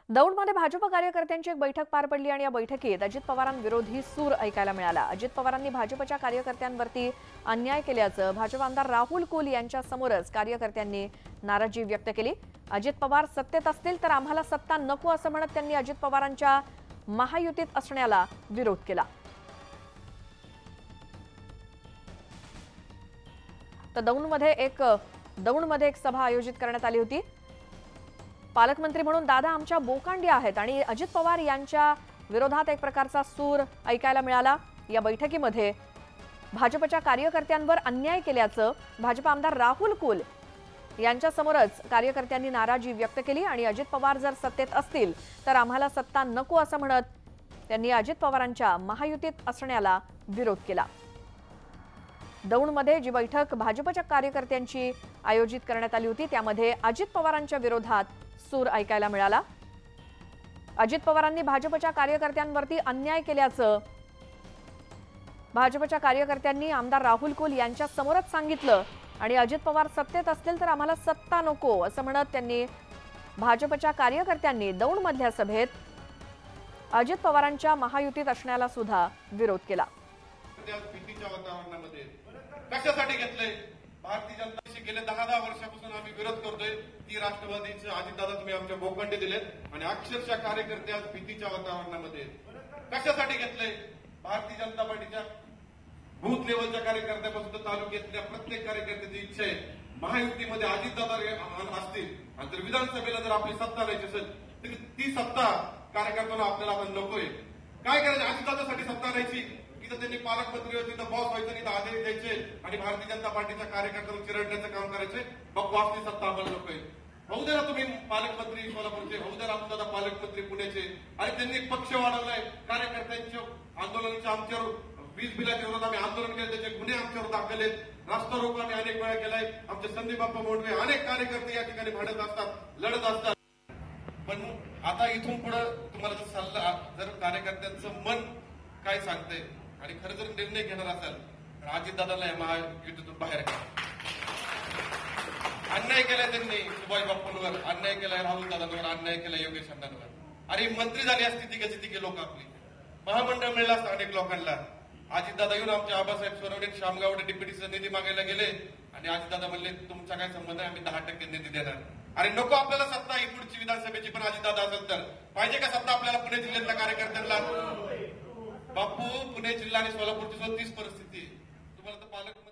दौंडमध्ये भाजप कार्यकर्त्यांची एक बैठक पार पडली आणि या बैठकीत अजित पवारांविरोधी सूर ऐकायला मिळाला। अजित पवारांनी भाजपच्या कार्यकर्त्यांवरती अन्याय केल्याचं भाजप आमदार राहुल कुल यांच्या समोरच कार्यकर्त्यांनी नाराजी व्यक्त केली। अजित पवार सत्तेत असतील तर आम्हाला सत्ता नको असं म्हणत त्यांनी अजित पवारांच्या महायुतीत असण्याला विरोध केला। तर दौंडमध्ये एक सभा आयोजित करण्यात आली होती। पालकमंत्री म्हणून दादा आमच्या बोकांडी आहेत आणि अजित पवार यांच्या विरोधात एक प्रकारचा सूर ऐकायला मिळाला। या बैठकीमध्ये भाजपच्या कार्यकर्त्यांवर अन्याय केल्याचं भाजप आमदार राहुल कुल यांच्या समोरच कार्यकर्त्यांनी नाराजी व्यक्त केली आणि अजित पवार जर सत्तेत असतील तर आम्हाला सत्ता नको असं म्हणत त्यांनी अजित पवारांच्या महायुतीत असण्याला विरोध केला। दौंडमध्ये जी बैठक भाजपच्या कार्यकर्त्यांची आयोजित करण्यात आली होती त्यामध्ये अजित पवारांच्या विरोधात सूर ऐकायला मिळाला। अजित पवारांनी भाजपच्या कार्यकर्त्यांवरती अन्याय केल्याचं भाजपच्या कार्यकर्त्यांनी आमदार राहुल कुल यांच्या समोरच सांगितलं आणि अजित पवार सत्तेत असतील तर आम्हाला सत्ता नको असं म्हणत त्यांनी भाजपच्या कार्यकर्त्यांनी दौंडमधल्या सभेत अजित पवारांच्या महायुतीत असण्याला सुद्धा विरोध केला। कशासाठी घेतलंय? भारतीय जनता पक्षाशी गेले 10 वर्षापासून आम्ही विरोध करतोय की राष्ट्रवादीचे अजितदादा तुम्ही आमच्या बोकांडी दिलेत आणि अक्षरशः कार्यकर्ते आज भीतीच्या वातावरणामध्ये कशासाठी घेतलंय? भारतीय जनता पार्टीच्या बूथ लेवलच्या कार्यकर्त्यापासून तर तालुक्यातल्या प्रत्येक कार्यकर्त्याची इच्छा आहे महायुतीमध्ये अजितदादा असतील आणि जर विधानसभेला जर आपली सत्ता द्यायची असेल तर ती सत्ता कार्यकर्त्यांना आपल्याला आपण नकोय। काय करायचं? अजितदादासाठी सत्ता द्यायची तिथं त्यांनी पालकमंत्री तिथं बॉस व्हायचं नाही तर आदेश द्यायचे आणि भारतीय जनता पार्टीच्या कार्यकर्त्यांना चिरडण्याचं काम करायचे। मग वाचली सत्ता आम्हाला नकोय। होऊ द्या ना तुम्ही पालकमंत्री सोलापूरचे, होऊ द्या आपण दादा पालकमंत्री पुण्याचे आणि त्यांनी पक्ष वाढवलाय कार्यकर्त्यांच्या आंदोलनाच्या आमच्यावर वीज बिलाच्या विरोधात आम्ही आंदोलन केलं त्याचे गुन्हे आमच्यावर दाखल आहेत। रास्ता रोको आम्ही अनेक वेळा केलाय। आमचे संदीप बाप्पा मोडवे अनेक कार्यकर्ते या ठिकाणी भांडत असतात लढत असतात। पण आता इथून पुढे तुम्हाला जर सल्ला जर कार्यकर्त्यांचं मन काय सांगतंय आणि खरं जर निर्णय घेणार असेल तर अजितदादाला महायुतीतून बाहेर काढा। अन्याय केलाय त्यांनी सुभाष बाप्पांवर, अन्याय केलाय राहुल दादांवर, अन्याय केलाय योगेश अण्णांवर। अरे मंत्री झाली असती तिघे लोक आपली महामंडळ मिळलं असतं अनेक लोकांना। अजितदादा येऊन आमच्या आबासाहेब सोनवणे शामगावडे डिप्युटीचा निधी मागायला गेले आणि अजितदादा म्हणले तुमचा काय संबंध आहे, आम्ही 10% निधी देणार। अरे नको आपल्याला सत्ता ही पुढची विधानसभेची पण अजितदादा असेल तर पाहिजे का सत्ता आपल्याला पुणे जिल्ह्यातल्या कार्यकर्त्यांना? बापू पुणे जिल्हा आणि सोलापूरची 30 परिस्थिती तुम्हाला तर पालक